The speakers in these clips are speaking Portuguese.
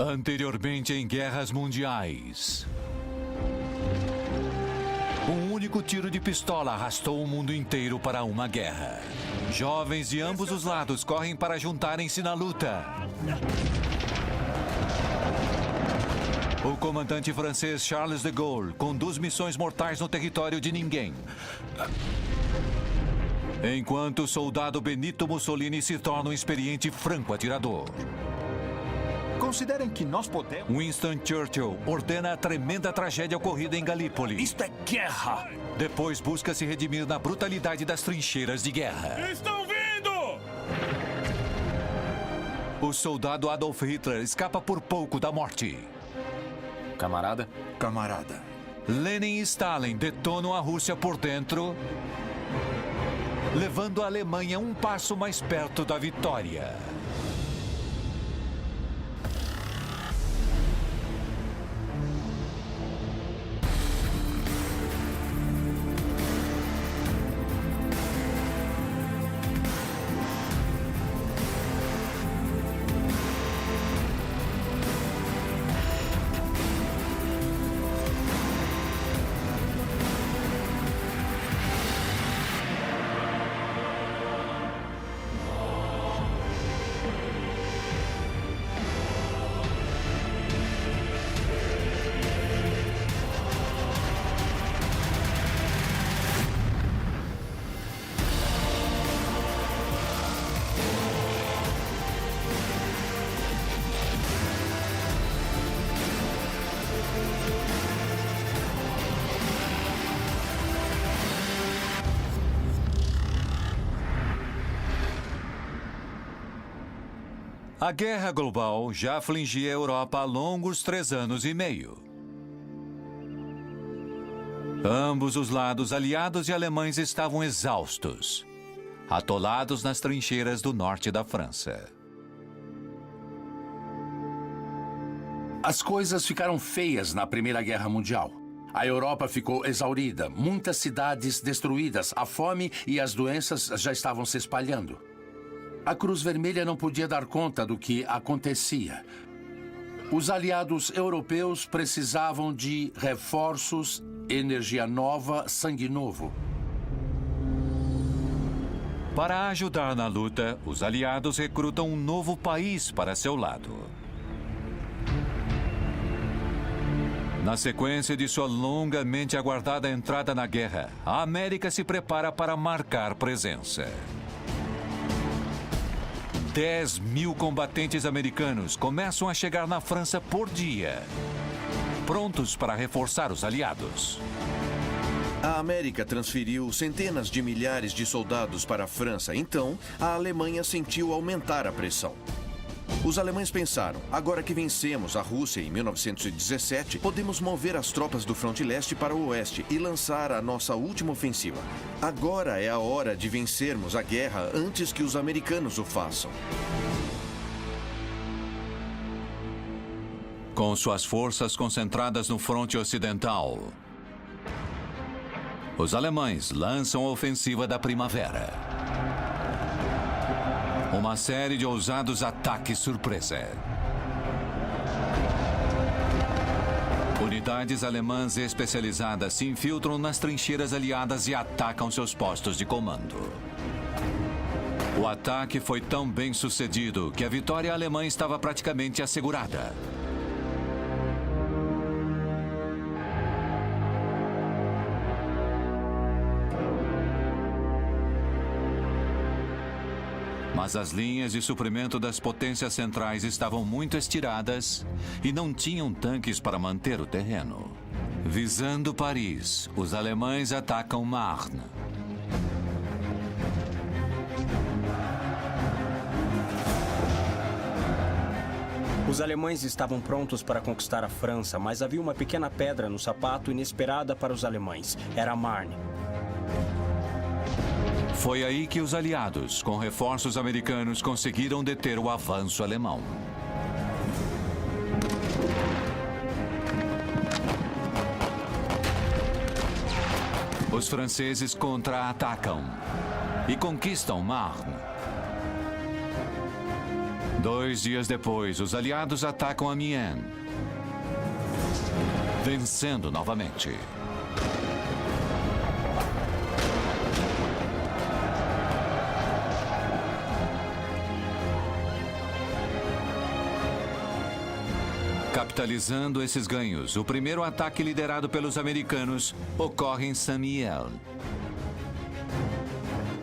Anteriormente em guerras mundiais. Um único tiro de pistola arrastou o mundo inteiro para uma guerra. Jovens de ambos os lados correm para juntarem-se na luta. O comandante francês Charles de Gaulle conduz missões mortais no território de ninguém. Enquanto o soldado Benito Mussolini se torna um experiente franco-atirador. Considerem que nós podemos... Winston Churchill ordena a tremenda tragédia ocorrida em Galípoli. Isto é guerra! Depois busca se redimir na brutalidade das trincheiras de guerra. Estão vindo! O soldado Adolf Hitler escapa por pouco da morte. Camarada? Camarada. Lenin e Stalin detonam a Rússia por dentro, levando a Alemanha um passo mais perto da vitória. A guerra global já afligia a Europa há longos 3 anos e meio. Ambos os lados, aliados e alemães, estavam exaustos, atolados nas trincheiras do norte da França. As coisas ficaram feias na Primeira Guerra Mundial. A Europa ficou exaurida, muitas cidades destruídas, a fome e as doenças já estavam se espalhando. A Cruz Vermelha não podia dar conta do que acontecia. Os aliados europeus precisavam de reforços, energia nova, sangue novo. Para ajudar na luta, os aliados recrutam um novo país para seu lado. Na sequência de sua longamente aguardada entrada na guerra, a América se prepara para marcar presença. 10.000 combatentes americanos começam a chegar na França por dia, prontos para reforçar os aliados. A América transferiu centenas de milhares de soldados para a França, então a Alemanha sentiu aumentar a pressão. Os alemães pensaram, agora que vencemos a Rússia em 1917, podemos mover as tropas do fronte leste para o oeste e lançar a nossa última ofensiva. Agora é a hora de vencermos a guerra antes que os americanos o façam. Com suas forças concentradas no fronte ocidental, os alemães lançam a ofensiva da primavera. Uma série de ousados ataques surpresa. Unidades alemãs especializadas se infiltram nas trincheiras aliadas e atacam seus postos de comando. O ataque foi tão bem sucedido que a vitória alemã estava praticamente assegurada. Mas as linhas de suprimento das potências centrais estavam muito estiradas e não tinham tanques para manter o terreno. Visando Paris, os alemães atacam Marne. Os alemães estavam prontos para conquistar a França, mas havia uma pequena pedra no sapato inesperada para os alemães. Era Marne. Foi aí que os aliados, com reforços americanos, conseguiram deter o avanço alemão. Os franceses contra-atacam e conquistam Marne. 2 dias depois, os aliados atacam Amiens, vencendo novamente. Capitalizando esses ganhos, o primeiro ataque liderado pelos americanos ocorre em Saint-Mihiel.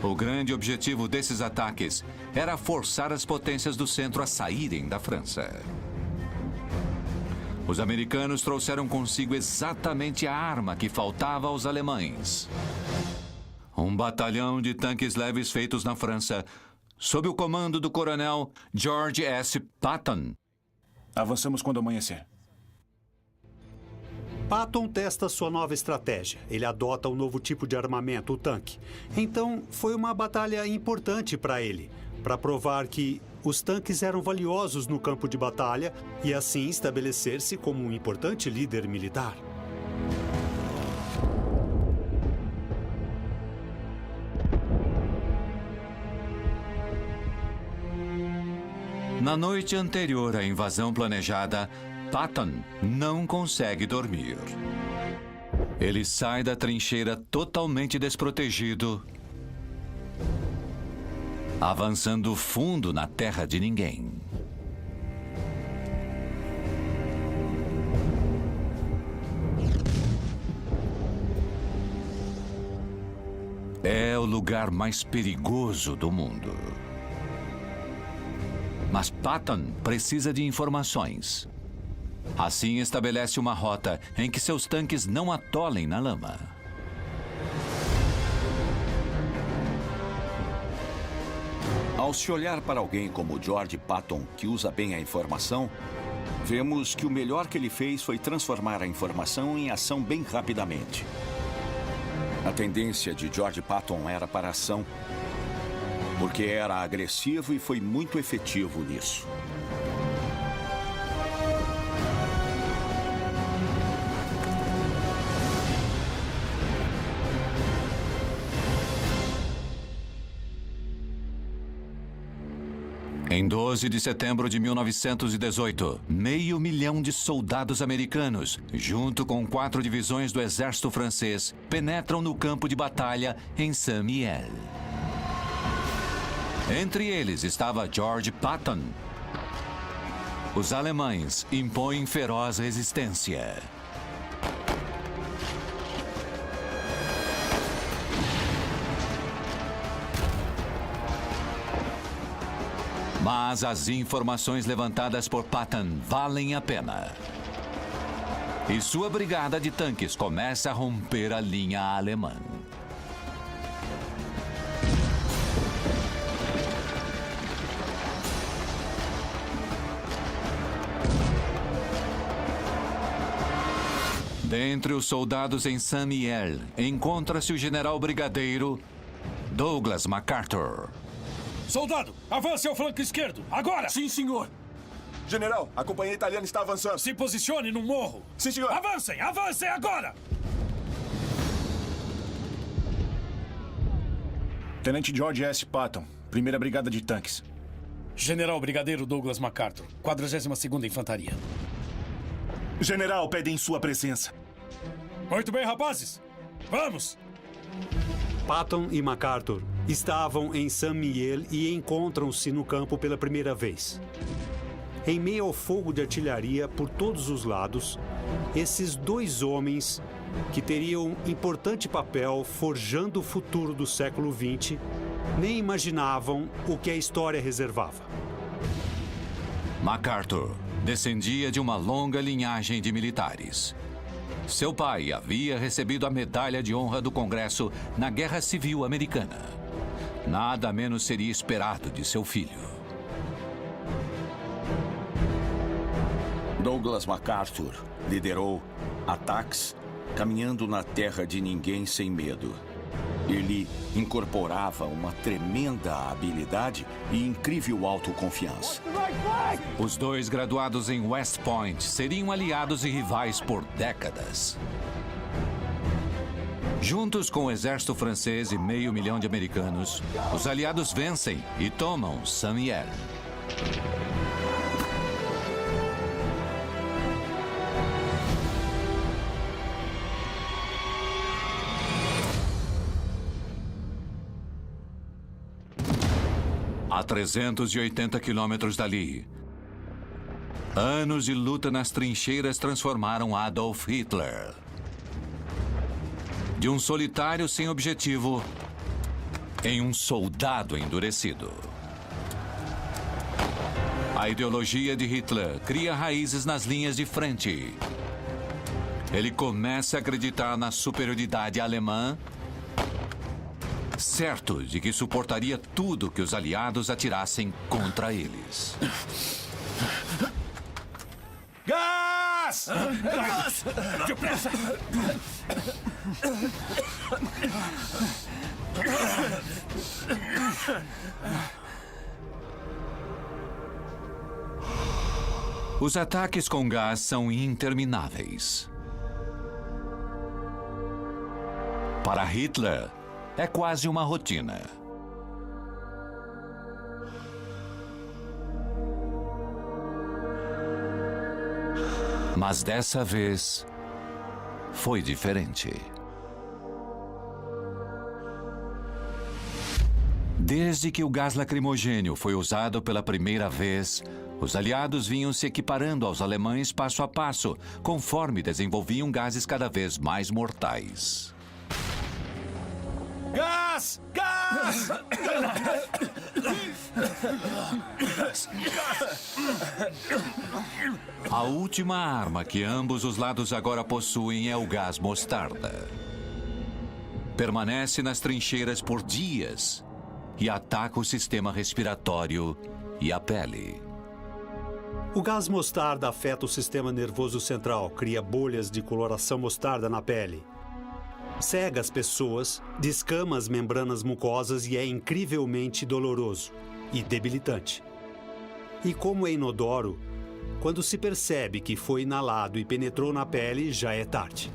O grande objetivo desses ataques era forçar as potências do centro a saírem da França. Os americanos trouxeram consigo exatamente a arma que faltava aos alemães. Um batalhão de tanques leves feitos na França, sob o comando do coronel George S. Patton. Avançamos quando amanhecer. Patton testa sua nova estratégia. Ele adota um novo tipo de armamento, o tanque. Então, foi uma batalha importante para ele, para provar que os tanques eram valiosos no campo de batalha e assim estabelecer-se como um importante líder militar. Na noite anterior à invasão planejada, Patton não consegue dormir. Ele sai da trincheira totalmente desprotegido, avançando fundo na terra de ninguém. É o lugar mais perigoso do mundo. Mas Patton precisa de informações. Assim, estabelece uma rota em que seus tanques não atolem na lama. Ao se olhar para alguém como George Patton, que usa bem a informação, vemos que o melhor que ele fez foi transformar a informação em ação bem rapidamente. A tendência de George Patton era para a ação, porque era agressivo e foi muito efetivo nisso. Em 12 de setembro de 1918, 500 mil de soldados americanos, junto com 4 divisões do exército francês, penetram no campo de batalha em Saint-Mihiel. Entre eles estava George Patton. Os alemães impõem feroz resistência. Mas as informações levantadas por Patton valem a pena. E sua brigada de tanques começa a romper a linha alemã. Dentre os soldados em Saint-Mihiel, encontra-se o general brigadeiro Douglas MacArthur. Soldado, avance ao flanco esquerdo, agora! Sim, senhor. General, a companhia italiana está avançando. Se posicione no morro. Sim, senhor. Avancem, avancem agora! Tenente George S. Patton, 1ª Brigada de Tanques. General Brigadeiro Douglas MacArthur, 42ª Infantaria. General, pedem sua presença. Muito bem, rapazes. Vamos! Patton e MacArthur estavam em Saint-Mihiel e encontram-se no campo pela primeira vez. Em meio ao fogo de artilharia por todos os lados, esses dois homens, que teriam importante papel forjando o futuro do século XX, nem imaginavam o que a história reservava. MacArthur descendia de uma longa linhagem de militares. Seu pai havia recebido a Medalha de Honra do Congresso na Guerra Civil Americana. Nada menos seria esperado de seu filho. Douglas MacArthur liderou ataques caminhando na terra de ninguém sem medo. Ele incorporava uma tremenda habilidade e incrível autoconfiança. Os dois graduados em West Point seriam aliados e rivais por décadas. Juntos com o exército francês e 500 mil de americanos, os aliados vencem e tomam Saint-Mihiel. A 380 quilômetros dali, anos de luta nas trincheiras transformaram Adolf Hitler de um solitário sem objetivo em um soldado endurecido. A ideologia de Hitler cria raízes nas linhas de frente. Ele começa a acreditar na superioridade alemã, certo de que suportaria tudo que os aliados atirassem contra eles. Gás! Gás! Depressa! Os ataques com gás são intermináveis. Para Hitler, é quase uma rotina. Mas dessa vez, foi diferente. Desde que o gás lacrimogênio foi usado pela primeira vez, os aliados vinham se equiparando aos alemães passo a passo, conforme desenvolviam gases cada vez mais mortais. Gás! Gás! A última arma que ambos os lados agora possuem é o gás mostarda. Permanece nas trincheiras por dias e ataca o sistema respiratório e a pele. O gás mostarda afeta o sistema nervoso central, cria bolhas de coloração mostarda na pele. Cega as pessoas, descama as membranas mucosas e é incrivelmente doloroso e debilitante. E como é inodoro, quando se percebe que foi inalado e penetrou na pele, já é tarde.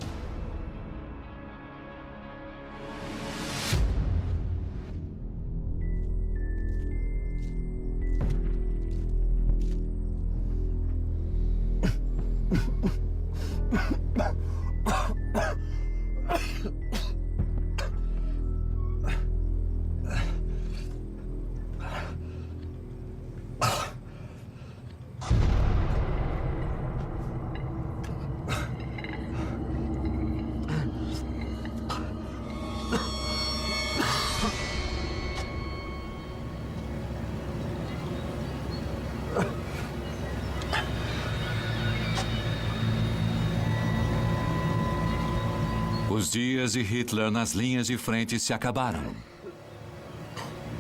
Os dias de Hitler nas linhas de frente se acabaram.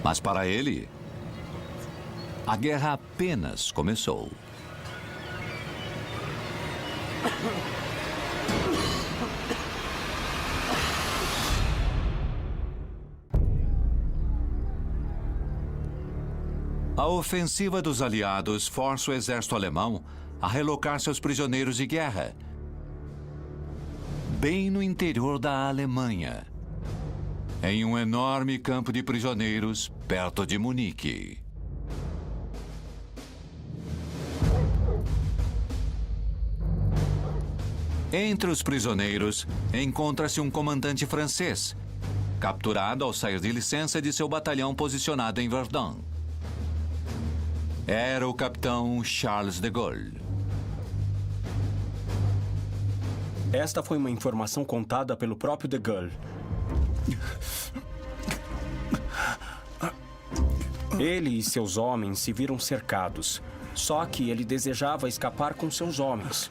Mas para ele, a guerra apenas começou. A ofensiva dos aliados força o exército alemão a relocar seus prisioneiros de guerra bem no interior da Alemanha, em um enorme campo de prisioneiros perto de Munique. Entre os prisioneiros, encontra-se um comandante francês, capturado ao sair de licença de seu batalhão posicionado em Verdun. Era o capitão Charles de Gaulle. Esta foi uma informação contada pelo próprio de Gaulle. Ele e seus homens se viram cercados. Só que ele desejava escapar com seus homens.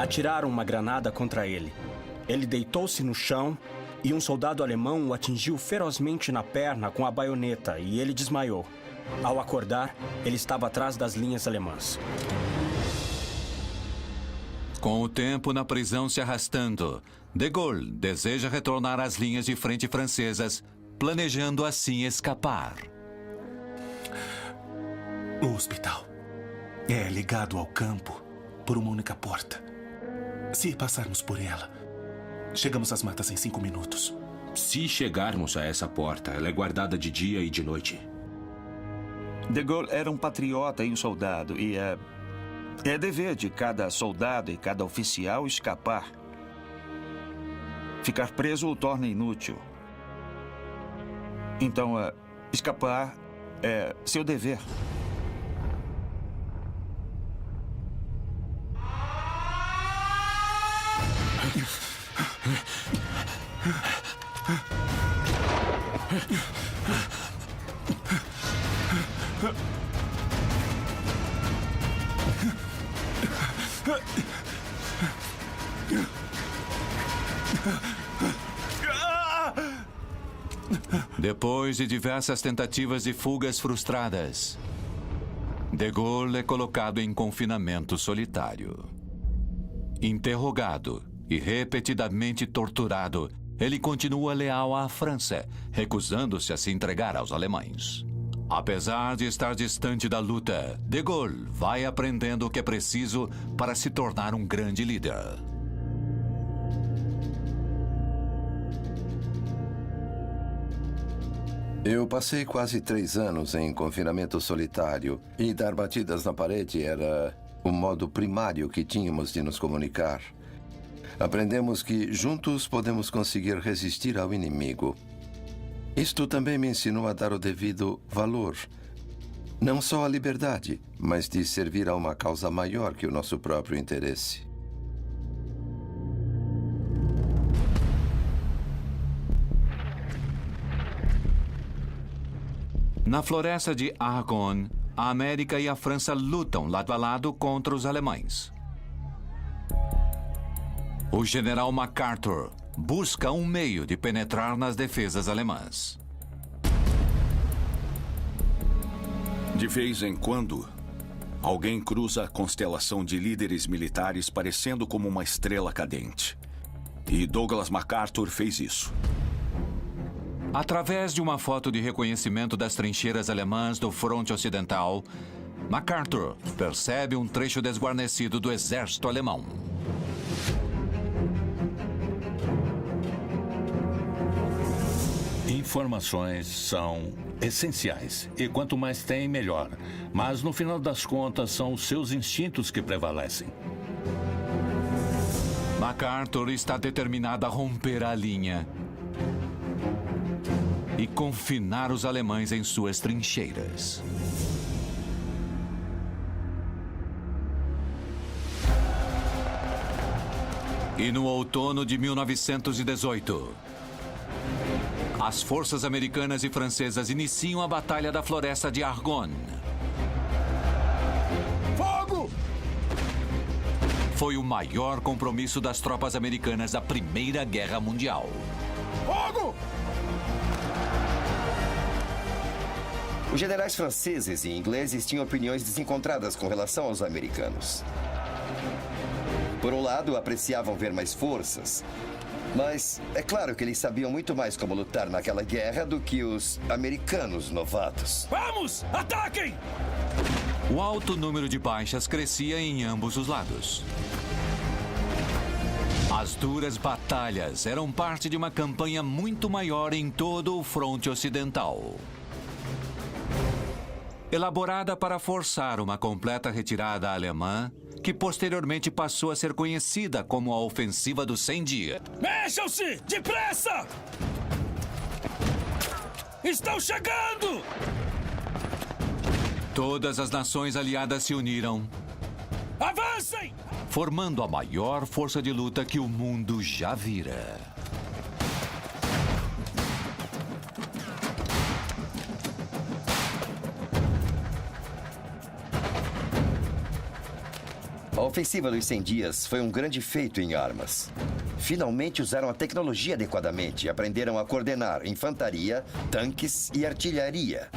Atiraram uma granada contra ele. Ele deitou-se no chão e um soldado alemão o atingiu ferozmente na perna com a baioneta e ele desmaiou. Ao acordar, ele estava atrás das linhas alemãs. Com o tempo na prisão se arrastando, de Gaulle deseja retornar às linhas de frente francesas, planejando assim escapar. O hospital é ligado ao campo por uma única porta. Se passarmos por ela, chegamos às matas em 5 minutos. Se chegarmos a essa porta, ela é guardada de dia e de noite. De Gaulle era um patriota e um soldado, e é dever de cada soldado e cada oficial escapar. Ficar preso o torna inútil. Então, escapar é seu dever. Depois de diversas tentativas de fugas frustradas, De Gaulle é colocado em confinamento solitário. Interrogado e repetidamente torturado, ele continua leal à França, recusando-se a se entregar aos alemães. Apesar de estar distante da luta, De Gaulle vai aprendendo o que é preciso para se tornar um grande líder. Eu passei quase 3 anos em confinamento solitário e dar batidas na parede era o modo primário que tínhamos de nos comunicar. Aprendemos que juntos podemos conseguir resistir ao inimigo. Isto também me ensinou a dar o devido valor. Não só à liberdade, mas de servir a uma causa maior que o nosso próprio interesse. Na floresta de Argonne, a América e a França lutam lado a lado contra os alemães. O general MacArthur busca um meio de penetrar nas defesas alemãs. De vez em quando, alguém cruza a constelação de líderes militares parecendo como uma estrela cadente. E Douglas MacArthur fez isso. Através de uma foto de reconhecimento das trincheiras alemãs do fronte ocidental, MacArthur percebe um trecho desguarnecido do exército alemão. Informações são essenciais, e quanto mais tem, melhor. Mas, no final das contas, são os seus instintos que prevalecem. MacArthur está determinado a romper a linha e confinar os alemães em suas trincheiras. E no outono de 1918, as forças americanas e francesas iniciam a Batalha da Floresta de Argonne. Fogo! Foi o maior compromisso das tropas americanas da Primeira Guerra Mundial. Fogo! Os generais franceses e ingleses tinham opiniões desencontradas com relação aos americanos. Por um lado, apreciavam ver mais forças, mas é claro que eles sabiam muito mais como lutar naquela guerra do que os americanos novatos. Vamos! Ataquem! O alto número de baixas crescia em ambos os lados. As duras batalhas eram parte de uma campanha muito maior em todo o fronte ocidental. Elaborada para forçar uma completa retirada alemã, que posteriormente passou a ser conhecida como a Ofensiva dos 100 Dias. Mexam-se! Depressa! Estão chegando! Todas as nações aliadas se uniram, Avancem! formando a maior força de luta que o mundo já vira. A Ofensiva dos 100 Dias foi um grande feito em armas. Finalmente usaram a tecnologia adequadamente e aprenderam a coordenar infantaria, tanques e artilharia.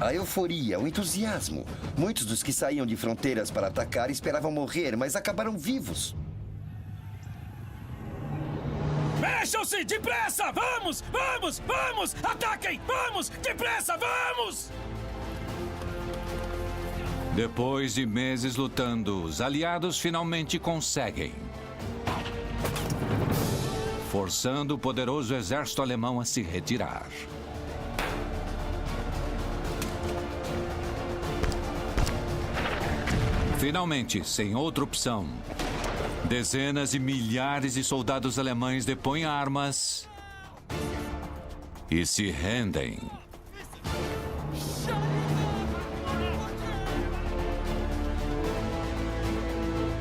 A euforia, o entusiasmo. Muitos dos que saíam de fronteiras para atacar esperavam morrer, mas acabaram vivos. Mexam-se! Depressa! Vamos! Vamos! Vamos! Ataquem! Vamos! Depressa! Vamos! Depois de meses lutando, os aliados finalmente conseguem, forçando o poderoso exército alemão a se retirar. Finalmente, sem outra opção, dezenas de milhares de soldados alemães depõem armas e se rendem.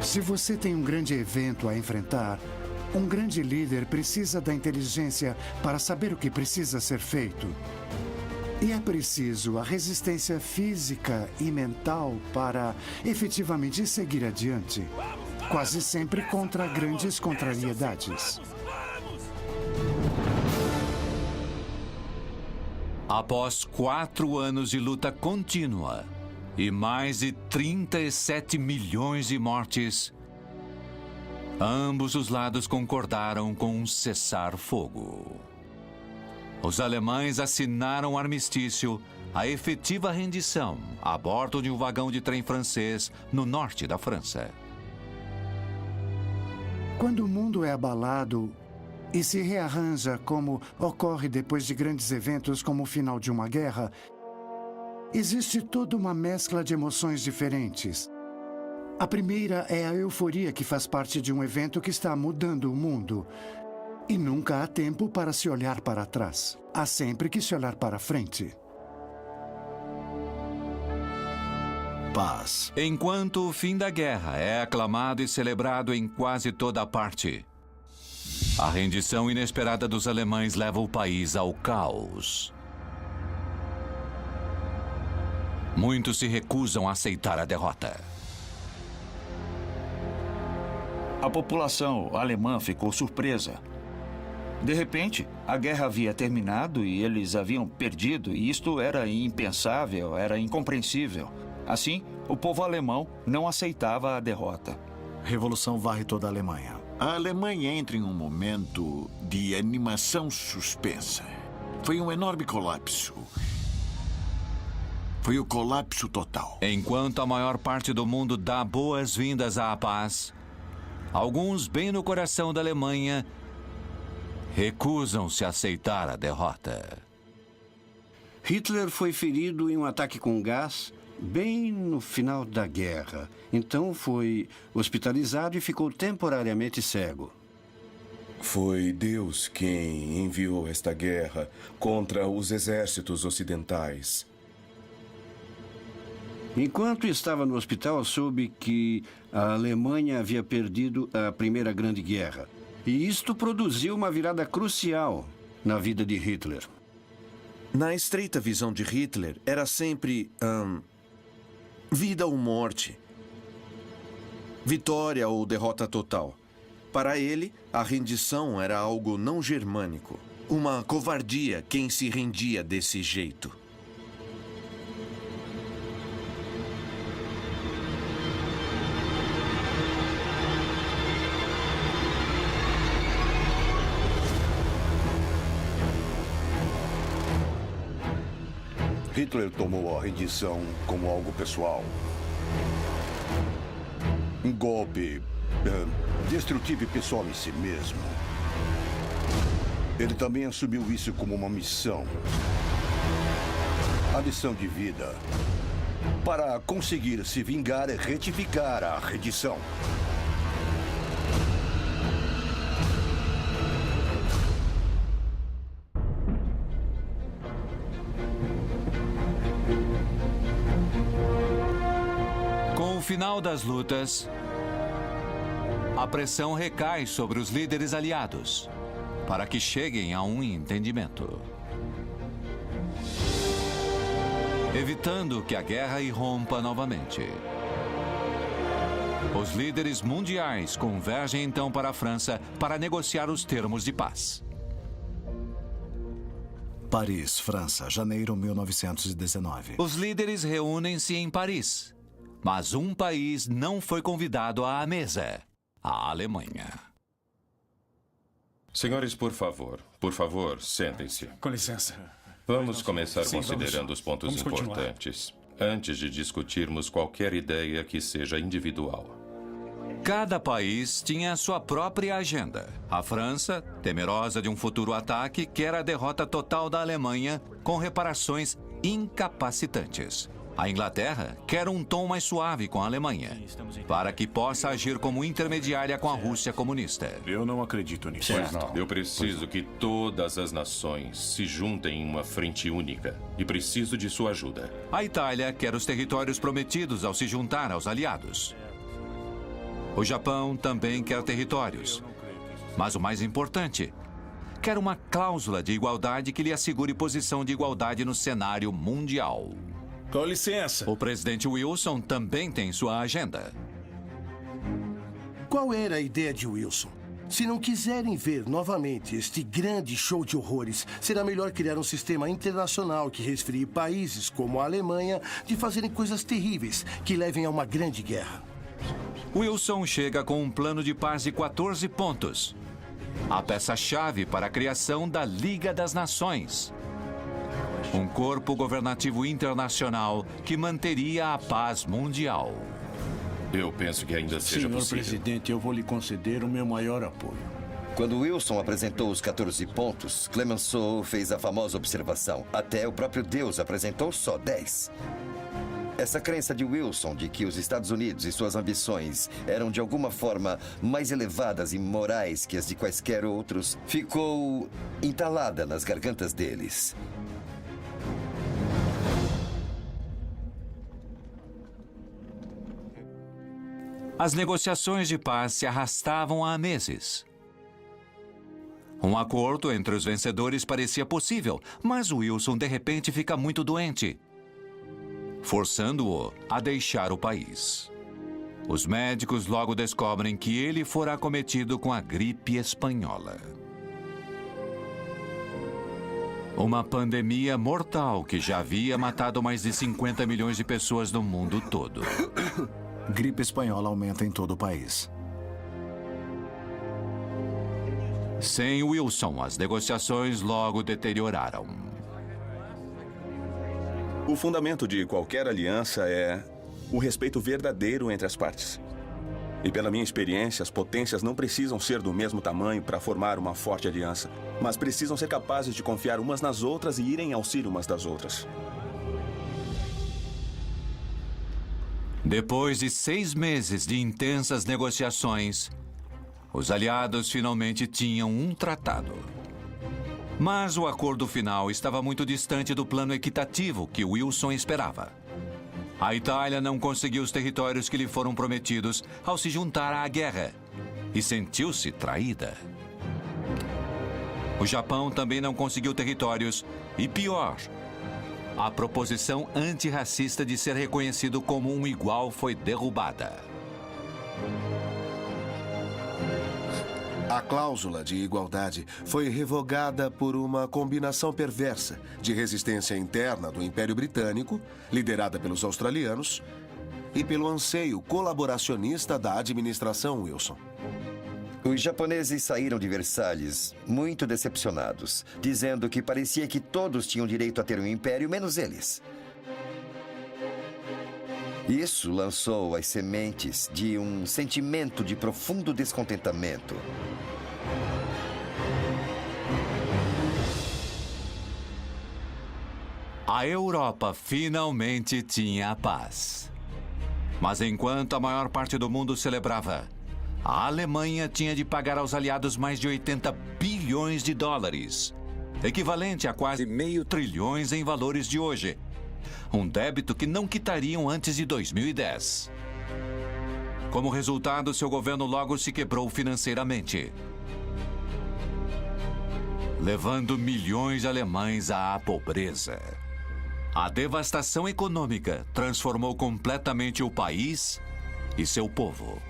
Se você tem um grande evento a enfrentar, um grande líder precisa da inteligência para saber o que precisa ser feito. E é preciso a resistência física e mental para efetivamente seguir adiante, quase sempre contra grandes contrariedades. Após 4 anos de luta contínua e mais de 37 milhões de mortes, ambos os lados concordaram com um cessar-fogo. Os alemães assinaram o armistício, a efetiva rendição, a bordo de um vagão de trem francês no norte da França. Quando o mundo é abalado e se rearranja, como ocorre depois de grandes eventos como o final de uma guerra, existe toda uma mescla de emoções diferentes. A primeira é a euforia que faz parte de um evento que está mudando o mundo. E nunca há tempo para se olhar para trás. Há sempre que se olhar para frente. Paz. Enquanto o fim da guerra é aclamado e celebrado em quase toda parte, a rendição inesperada dos alemães leva o país ao caos. Muitos se recusam a aceitar a derrota. A população alemã ficou surpresa. De repente, a guerra havia terminado e eles haviam perdido, e isto era impensável, era incompreensível. Assim, o povo alemão não aceitava a derrota. Revolução varre toda a Alemanha. A Alemanha entra em um momento de animação suspensa. Foi um enorme colapso. Foi o colapso total. Enquanto a maior parte do mundo dá boas-vindas à paz, alguns, bem no coração da Alemanha, recusam-se a aceitar a derrota. Hitler foi ferido em um ataque com gás bem no final da guerra. Então foi hospitalizado e ficou temporariamente cego. Foi Deus quem enviou esta guerra contra os exércitos ocidentais. Enquanto estava no hospital, soube que a Alemanha havia perdido a Primeira Grande Guerra. E isto produziu uma virada crucial na vida de Hitler. Na estreita visão de Hitler, era sempre vida ou morte. Vitória ou derrota total. Para ele, a rendição era algo não germânico. Uma covardia quem se rendia desse jeito. Hitler tomou a rendição como algo pessoal. Um golpe destrutivo e pessoal em si mesmo. Ele também assumiu isso como uma missão. A lição de vida. Para conseguir se vingar e retificar a rendição. Com o final das lutas, a pressão recai sobre os líderes aliados para que cheguem a um entendimento, evitando que a guerra irrompa novamente. Os líderes mundiais convergem então para a França para negociar os termos de paz. Paris, França, janeiro de 1919. Os líderes reúnem-se em Paris, mas um país não foi convidado à mesa: a Alemanha. Senhores, por favor, sentem-se. Com licença. Vamos começar Sim, considerando os pontos importantes. antes de discutirmos qualquer ideia que seja individual. Cada país tinha sua própria agenda. A França, temerosa de um futuro ataque, quer a derrota total da Alemanha com reparações incapacitantes. A Inglaterra quer um tom mais suave com a Alemanha, para que possa agir como intermediária com a Rússia comunista. Eu não acredito nisso. Eu preciso que todas as nações se juntem em uma frente única e preciso de sua ajuda. A Itália quer os territórios prometidos ao se juntar aos aliados. O Japão também quer territórios. Mas o mais importante, quer uma cláusula de igualdade que lhe assegure posição de igualdade no cenário mundial. Com licença. O presidente Wilson também tem sua agenda. Qual era a ideia de Wilson? Se não quiserem ver novamente este grande show de horrores, será melhor criar um sistema internacional que resfrie países como a Alemanha de fazerem coisas terríveis que levem a uma grande guerra. Wilson chega com um plano de paz de 14 pontos. A peça-chave para a criação da Liga das Nações. Um corpo governativo internacional que manteria a paz mundial. Eu penso que ainda seja Senhor possível. presidente, eu vou lhe conceder o meu maior apoio. Quando Wilson apresentou os 14 pontos, Clemenceau fez a famosa observação. Até o próprio Deus apresentou só 10. Essa crença de Wilson de que os Estados Unidos e suas ambições eram de alguma forma mais elevadas e morais que as de quaisquer outros ficou entalada nas gargantas deles. As negociações de paz se arrastavam há meses. Um acordo entre os vencedores parecia possível, mas Wilson de repente fica muito doente, forçando-o a deixar o país. Os médicos logo descobrem que ele fora acometido com a gripe espanhola. Uma pandemia mortal que já havia matado mais de 50 milhões de pessoas no mundo todo. Gripe espanhola aumenta em todo o país. Sem Wilson, as negociações logo deterioraram. O fundamento de qualquer aliança é o respeito verdadeiro entre as partes. E pela minha experiência, as potências não precisam ser do mesmo tamanho para formar uma forte aliança, mas precisam ser capazes de confiar umas nas outras e ir em auxílio umas das outras. Depois de 6 meses de intensas negociações, os aliados finalmente tinham um tratado. Mas o acordo final estava muito distante do plano equitativo que Wilson esperava. A Itália não conseguiu os territórios que lhe foram prometidos ao se juntar à guerra e sentiu-se traída. O Japão também não conseguiu territórios e, pior, a proposição antirracista de ser reconhecido como um igual foi derrubada. A cláusula de igualdade foi revogada por uma combinação perversa de resistência interna do Império Britânico, liderada pelos australianos, e pelo anseio colaboracionista da administração Wilson. Os japoneses saíram de Versalhes muito decepcionados, dizendo que parecia que todos tinham direito a ter um império, menos eles. Isso lançou as sementes de um sentimento de profundo descontentamento. A Europa finalmente tinha a paz. Mas enquanto a maior parte do mundo celebrava, a Alemanha tinha de pagar aos aliados mais de 80 bilhões de dólares, equivalente a quase meio trilhão em valores de hoje. Um débito que não quitariam antes de 2010. Como resultado, seu governo logo se quebrou financeiramente, levando milhões de alemães à pobreza. A devastação econômica transformou completamente o país e seu povo.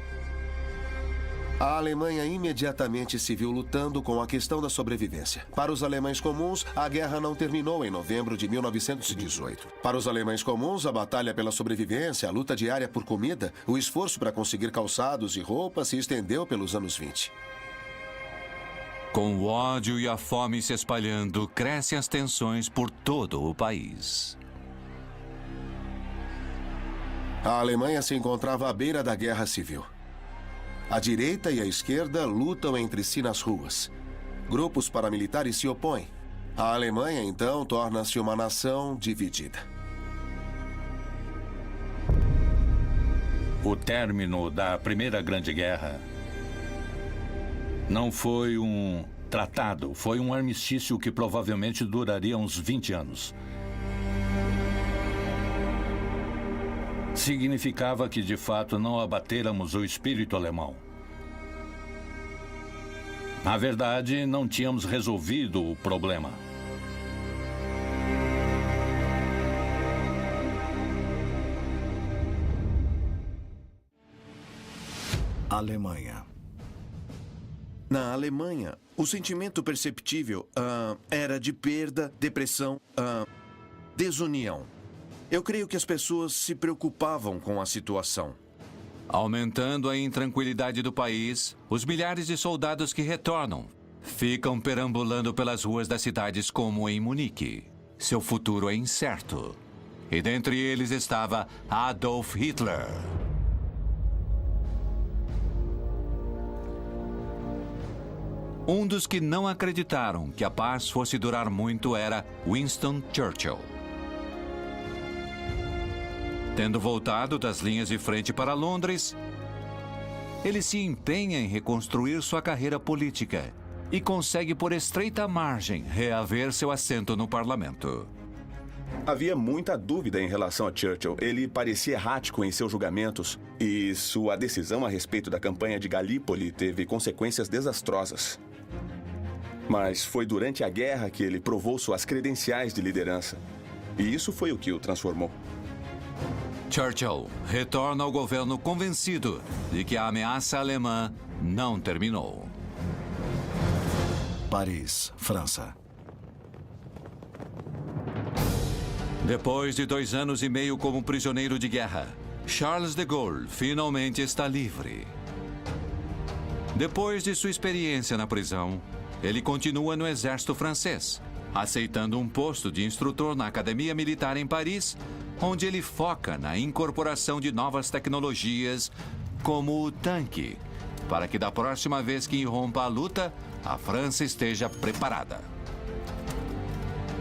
A Alemanha imediatamente se viu lutando com a questão da sobrevivência. Para os alemães comuns, a guerra não terminou em novembro de 1918. Para os alemães comuns, a batalha pela sobrevivência, a luta diária por comida, o esforço para conseguir calçados e roupas se estendeu pelos anos 20. Com o ódio e a fome se espalhando, crescem as tensões por todo o país. A Alemanha se encontrava à beira da guerra civil. A direita e a esquerda lutam entre si nas ruas. Grupos paramilitares se opõem. A Alemanha, então, torna-se uma nação dividida. O término da Primeira Grande Guerra não foi um tratado, foi um armistício que provavelmente duraria uns 20 anos. Significava que, de fato, não abatêramos o espírito alemão. Na verdade, não tínhamos resolvido o problema. Alemanha. Na Alemanha, o sentimento perceptível era de perda, depressão, desunião. Eu creio que as pessoas se preocupavam com a situação. Aumentando a intranquilidade do país, os milhares de soldados que retornam ficam perambulando pelas ruas das cidades como em Munique. Seu futuro é incerto. E dentre eles estava Adolf Hitler. Um dos que não acreditaram que a paz fosse durar muito era Winston Churchill. Tendo voltado das linhas de frente para Londres, ele se empenha em reconstruir sua carreira política e consegue, por estreita margem, reaver seu assento no parlamento. Havia muita dúvida em relação a Churchill. Ele parecia errático em seus julgamentos e sua decisão a respeito da campanha de Galípoli teve consequências desastrosas. Mas foi durante a guerra que ele provou suas credenciais de liderança. E isso foi o que o transformou. Churchill retorna ao governo convencido de que a ameaça alemã não terminou. Paris, França. Depois de 2 anos e meio como prisioneiro de guerra, Charles de Gaulle finalmente está livre. Depois de sua experiência na prisão, ele continua no exército francês, aceitando um posto de instrutor na Academia Militar em Paris, onde ele foca na incorporação de novas tecnologias, como o tanque, para que da próxima vez que irrompa a luta, a França esteja preparada.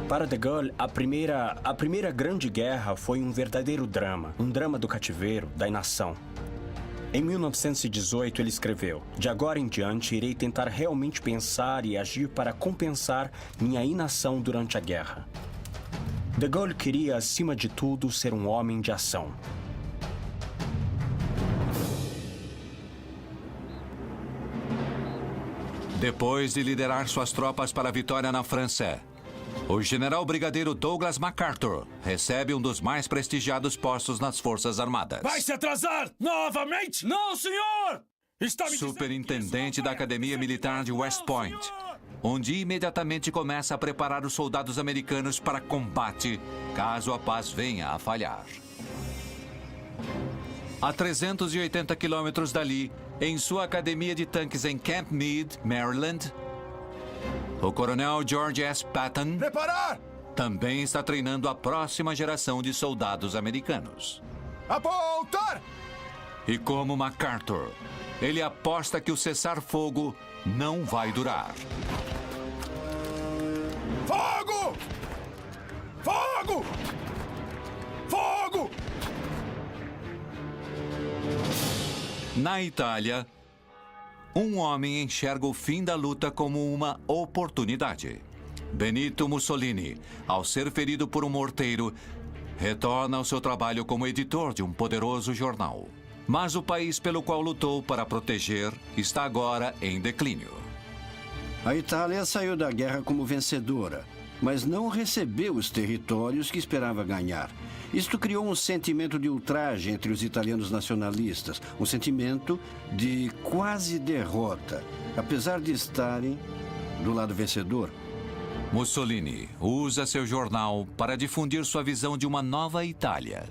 Para de Gaulle, a primeira grande guerra foi um verdadeiro drama, um drama do cativeiro, da inação. Em 1918, ele escreveu: "De agora em diante, irei tentar realmente pensar e agir para compensar minha inação durante a guerra." De Gaulle queria, acima de tudo, ser um homem de ação. Depois de liderar suas tropas para a vitória na França, o general brigadeiro Douglas MacArthur recebe um dos mais prestigiados postos nas Forças Armadas. Vai se atrasar novamente? Não, senhor! Superintendente da Academia Militar de West Point, onde imediatamente começa a preparar os soldados americanos para combate, caso a paz venha a falhar. A 380 quilômetros dali, em sua academia de tanques em Camp Meade, Maryland, o coronel George S. Patton também está treinando a próxima geração de soldados americanos. Apontar! E como MacArthur, ele aposta que o cessar-fogo não vai durar. Fogo! Fogo! Fogo! Na Itália, um homem enxerga o fim da luta como uma oportunidade. Benito Mussolini, ao ser ferido por um morteiro, retorna ao seu trabalho como editor de um poderoso jornal. Mas o país pelo qual lutou para proteger está agora em declínio. A Itália saiu da guerra como vencedora, mas não recebeu os territórios que esperava ganhar. Isto criou um sentimento de ultraje entre os italianos nacionalistas, um sentimento de quase derrota, apesar de estarem do lado vencedor. Mussolini usa seu jornal para difundir sua visão de uma nova Itália,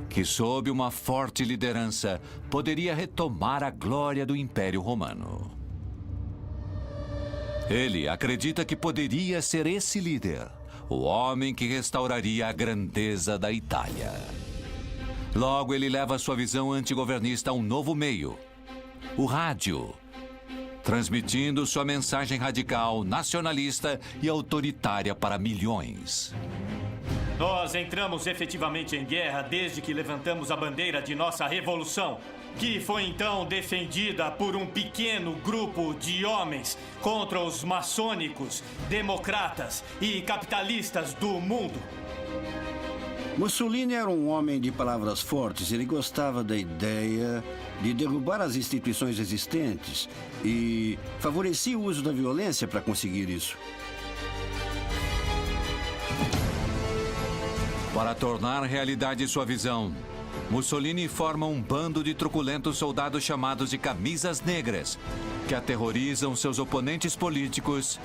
que, sob uma forte liderança, poderia retomar a glória do Império Romano. Ele acredita que poderia ser esse líder, o homem que restauraria a grandeza da Itália. Logo, ele leva sua visão antigovernista a um novo meio, o rádio, transmitindo sua mensagem radical, nacionalista e autoritária para milhões. Nós entramos efetivamente em guerra desde que levantamos a bandeira de nossa revolução, que foi então defendida por um pequeno grupo de homens contra os maçônicos, democratas e capitalistas do mundo. Mussolini era um homem de palavras fortes. Ele gostava da ideia de derrubar as instituições existentes e favorecia o uso da violência para conseguir isso. Para tornar realidade sua visão, Mussolini forma um bando de truculentos soldados chamados de camisas negras, que aterrorizam seus oponentes políticos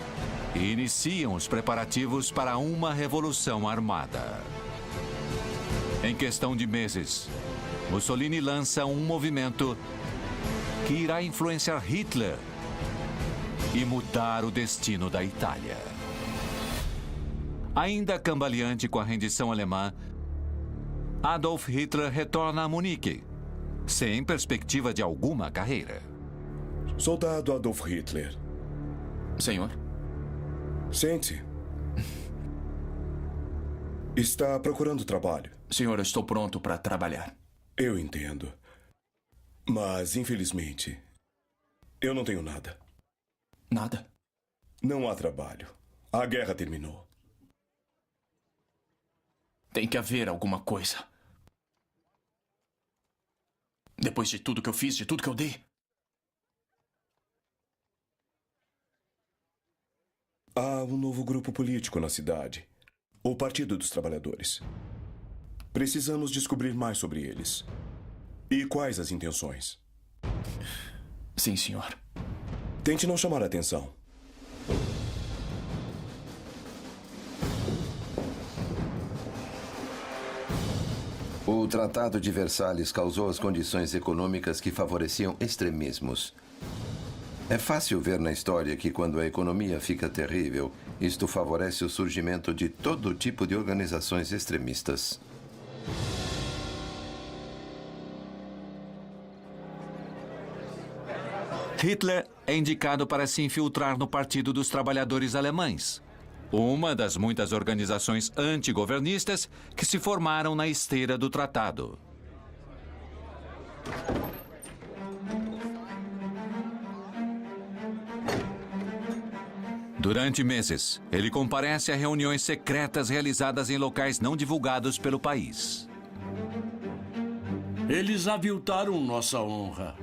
e iniciam os preparativos para uma revolução armada. Em questão de meses, Mussolini lança um movimento que irá influenciar Hitler e mudar o destino da Itália. Ainda cambaleante com a rendição alemã, Adolf Hitler retorna a Munique, sem perspectiva de alguma carreira. Soldado Adolf Hitler. Senhor? Sente-se. Está procurando trabalho. Senhor, eu estou pronto para trabalhar. Eu entendo. Mas, infelizmente, eu não tenho nada. Nada? Não há trabalho. A guerra terminou. Tem que haver alguma coisa. Depois de tudo que eu fiz, de tudo que eu dei. Há um novo grupo político na cidade. O Partido dos Trabalhadores. Precisamos descobrir mais sobre eles. E quais as intenções? Sim, senhor. Tente não chamar a atenção. O Tratado de Versalhes causou as condições econômicas que favoreciam extremismos. É fácil ver na história que, quando a economia fica terrível, isto favorece o surgimento de todo tipo de organizações extremistas. Hitler é indicado para se infiltrar no Partido dos Trabalhadores Alemães, uma das muitas organizações antigovernistas que se formaram na esteira do tratado. Durante meses, ele comparece a reuniões secretas realizadas em locais não divulgados pelo país. Eles aviltaram nossa honra.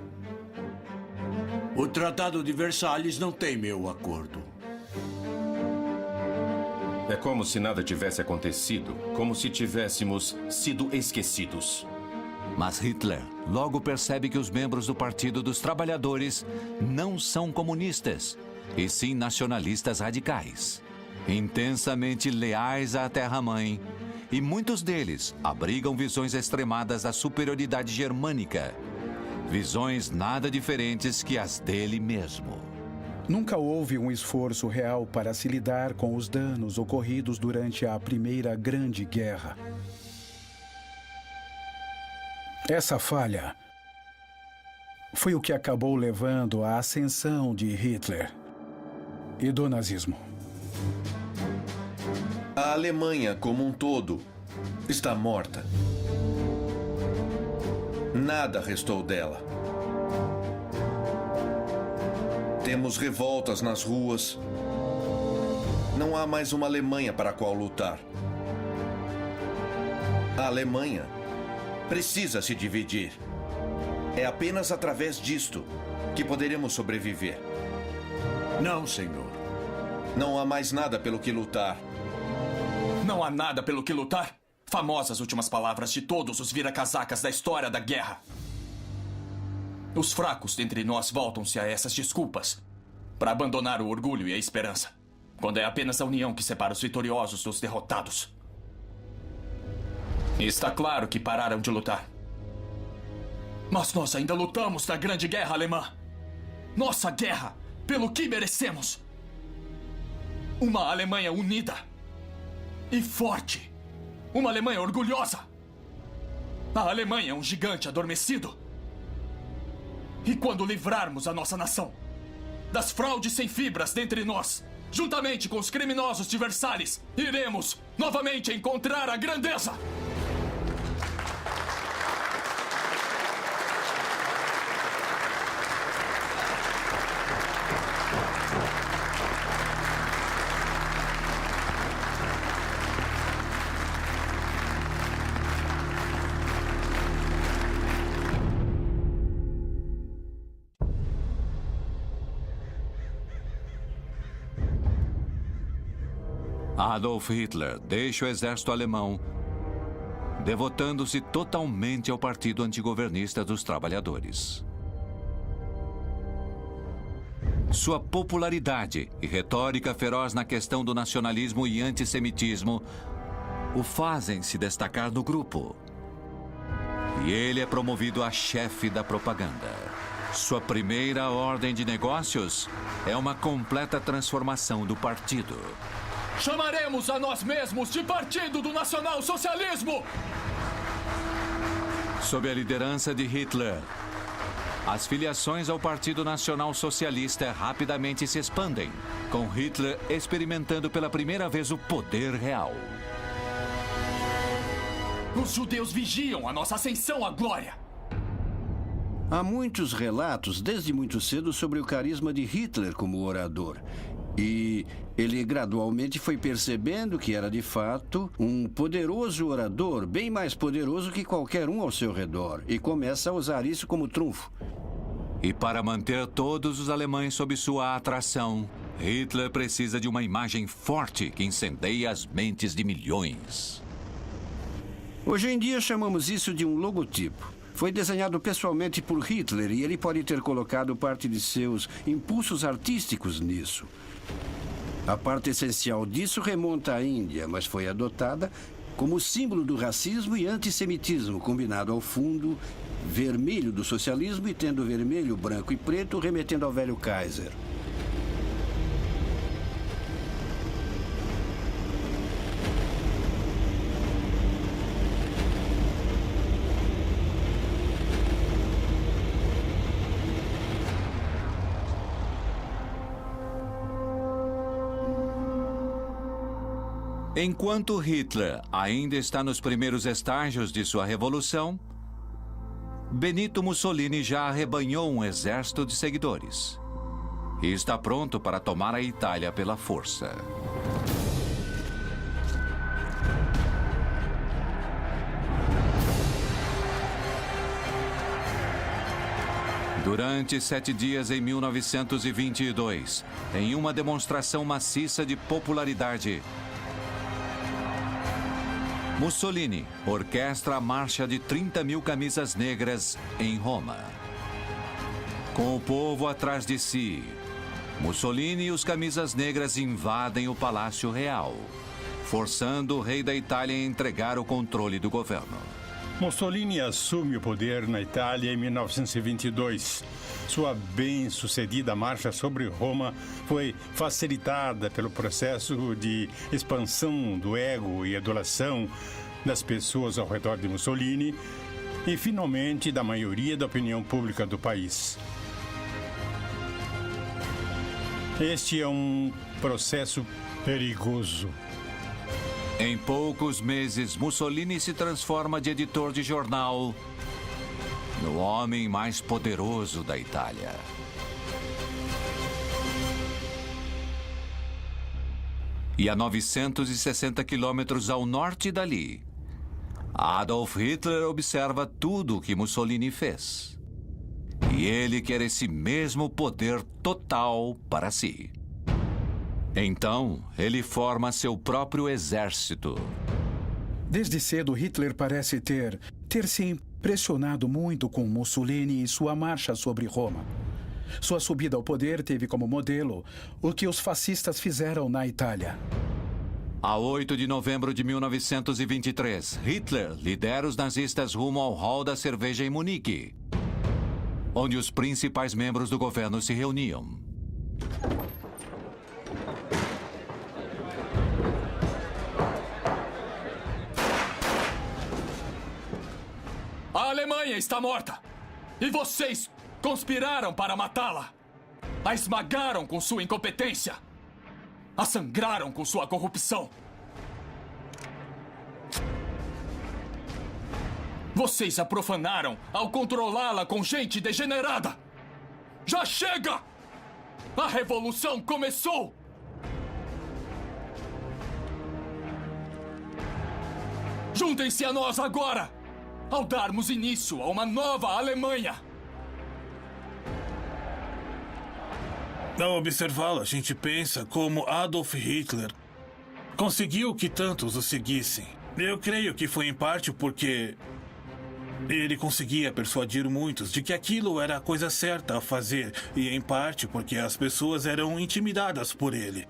O Tratado de Versalhes não tem meu acordo. É como se nada tivesse acontecido, como se tivéssemos sido esquecidos. Mas Hitler logo percebe que os membros do Partido dos Trabalhadores não são comunistas, e sim nacionalistas radicais, intensamente leais à terra-mãe, e muitos deles abrigam visões extremadas da superioridade germânica, visões nada diferentes que as dele mesmo. Nunca houve um esforço real para se lidar com os danos ocorridos durante a Primeira Grande Guerra. Essa falha foi o que acabou levando à ascensão de Hitler e do nazismo. A Alemanha, como um todo, está morta. Nada restou dela. Temos revoltas nas ruas. Não há mais uma Alemanha para a qual lutar. A Alemanha precisa se dividir. É apenas através disto que poderemos sobreviver. Não, senhor. Não há mais nada pelo que lutar. Não há nada pelo que lutar? Famosas últimas palavras de todos os vira-casacas da história da guerra. Os fracos dentre nós voltam-se a essas desculpas para abandonar o orgulho e a esperança, quando é apenas a união que separa os vitoriosos dos derrotados. E está claro que pararam de lutar. Mas nós ainda lutamos na Grande Guerra Alemã. Nossa guerra pelo que merecemos. Uma Alemanha unida e forte. Uma Alemanha orgulhosa. A Alemanha é um gigante adormecido. E quando livrarmos a nossa nação das fraudes sem fibras dentre nós, juntamente com os criminosos de Versalhes, iremos novamente encontrar a grandeza. Adolf Hitler deixa o exército alemão, devotando-se totalmente ao Partido Antigovernista dos Trabalhadores. Sua popularidade e retórica feroz na questão do nacionalismo e antissemitismo o fazem se destacar no grupo. E ele é promovido a chefe da propaganda. Sua primeira ordem de negócios é uma completa transformação do partido. Chamaremos a nós mesmos de Partido do Nacional Socialismo! Sob a liderança de Hitler, as filiações ao Partido Nacional Socialista rapidamente se expandem, com Hitler experimentando pela primeira vez o poder real. Os judeus vigiam a nossa ascensão à glória. Há muitos relatos, desde muito cedo, sobre o carisma de Hitler como orador. E ele gradualmente foi percebendo que era, de fato, um poderoso orador, bem mais poderoso que qualquer um ao seu redor, e começa a usar isso como trunfo. E para manter todos os alemães sob sua atração, Hitler precisa de uma imagem forte que incendeie as mentes de milhões. Hoje em dia chamamos isso de um logotipo. Foi desenhado pessoalmente por Hitler e ele pode ter colocado parte de seus impulsos artísticos nisso. A parte essencial disso remonta à Índia, mas foi adotada como símbolo do racismo e antissemitismo, combinado ao fundo vermelho do socialismo e tendo vermelho, branco e preto, remetendo ao velho Kaiser. Enquanto Hitler ainda está nos primeiros estágios de sua revolução, Benito Mussolini já arrebanhou um exército de seguidores e está pronto para tomar a Itália pela força. Durante 7 dias em 1922, em uma demonstração maciça de popularidade, Mussolini orquestra a marcha de 30 mil camisas negras em Roma. Com o povo atrás de si, Mussolini e os camisas negras invadem o Palácio Real, forçando o rei da Itália a entregar o controle do governo. Mussolini assume o poder na Itália em 1922. Sua bem-sucedida marcha sobre Roma foi facilitada pelo processo de expansão do ego e adulação das pessoas ao redor de Mussolini e, finalmente, da maioria da opinião pública do país. Este é um processo perigoso. Em poucos meses, Mussolini se transforma de editor de jornal no homem mais poderoso da Itália. E a 960 quilômetros ao norte dali, Adolf Hitler observa tudo o que Mussolini fez. E ele quer esse mesmo poder total para si. Então, ele forma seu próprio exército. Desde cedo, Hitler parece ter se impressionado muito com Mussolini e sua marcha sobre Roma. Sua subida ao poder teve como modelo o que os fascistas fizeram na Itália. A 8 de novembro de 1923, Hitler lidera os nazistas rumo ao Hall da Cerveja em Munique, onde os principais membros do governo se reuniam. A Alemanha está morta. E vocês conspiraram para matá-la. A esmagaram com sua incompetência. A sangraram com sua corrupção. Vocês a profanaram ao controlá-la com gente degenerada. Já chega! A revolução começou! Juntem-se a nós agora, ao darmos início a uma nova Alemanha. Ao observá-lo, a gente pensa como Adolf Hitler conseguiu que tantos o seguissem. Eu creio que foi em parte porque ele conseguia persuadir muitos de que aquilo era a coisa certa a fazer, e em parte porque as pessoas eram intimidadas por ele.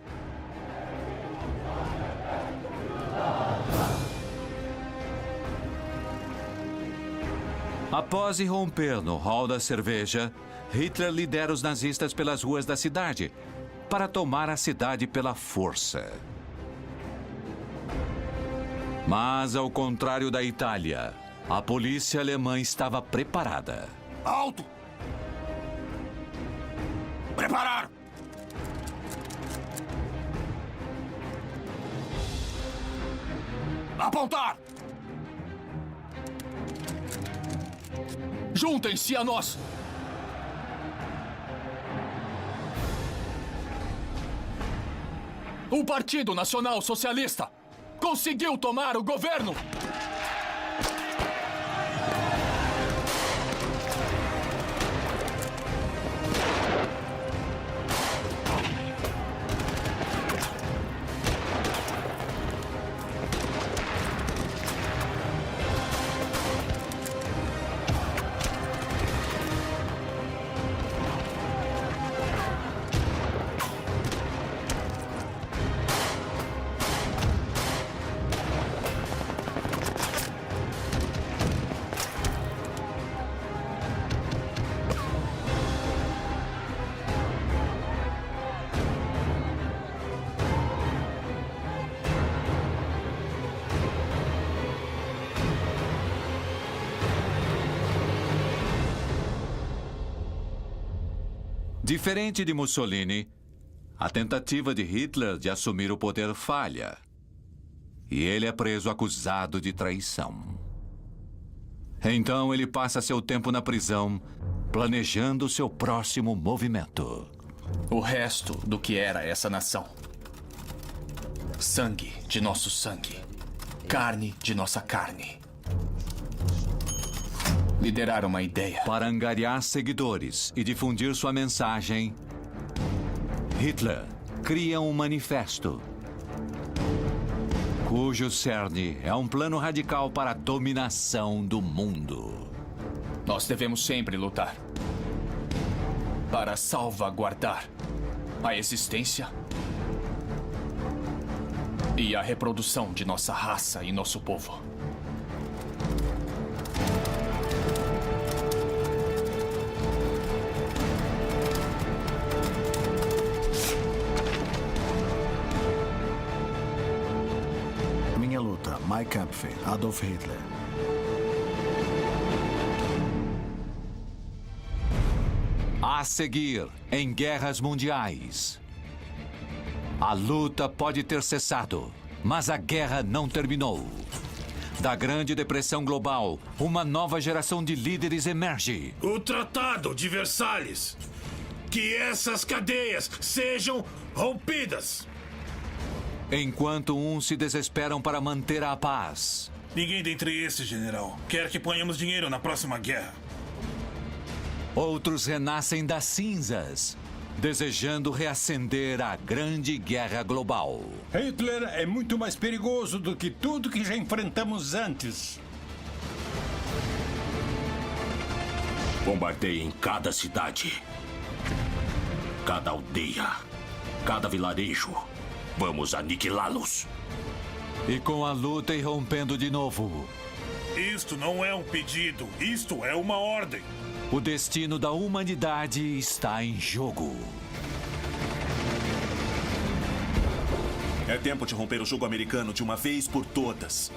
Após irromper no hall da cerveja, Hitler lidera os nazistas pelas ruas da cidade para tomar a cidade pela força. Mas, ao contrário da Itália, a polícia alemã estava preparada. Alto! Preparar! Apontar! Juntem-se a nós! O Partido Nacional Socialista conseguiu tomar o governo! Diferente de Mussolini, a tentativa de Hitler de assumir o poder falha. E ele é preso acusado de traição. Então ele passa seu tempo na prisão, planejando seu próximo movimento. O resto do que era essa nação. Sangue de nosso sangue. Carne de nossa carne. Liderar uma ideia. Para angariar seguidores e difundir sua mensagem, Hitler cria um manifesto, cujo cerne é um plano radical para a dominação do mundo. Nós devemos sempre lutar para salvaguardar a existência e a reprodução de nossa raça e nosso povo. Mein Kampf, Adolf Hitler. A seguir, em guerras mundiais. A luta pode ter cessado, mas a guerra não terminou. Da Grande Depressão Global, uma nova geração de líderes emerge. O Tratado de Versalhes. Que essas cadeias sejam rompidas. Enquanto uns se desesperam para manter a paz. Ninguém dentre esses, general, quer que ponhamos dinheiro na próxima guerra. Outros renascem das cinzas, desejando reacender a Grande Guerra Global. Hitler é muito mais perigoso do que tudo que já enfrentamos antes. Bombardeiem cada cidade, cada aldeia, cada vilarejo. Vamos aniquilá-los. E com a luta irrompendo de novo. Isto não é um pedido, isto é uma ordem. O destino da humanidade está em jogo. É tempo de romper o jogo americano de uma vez por todas.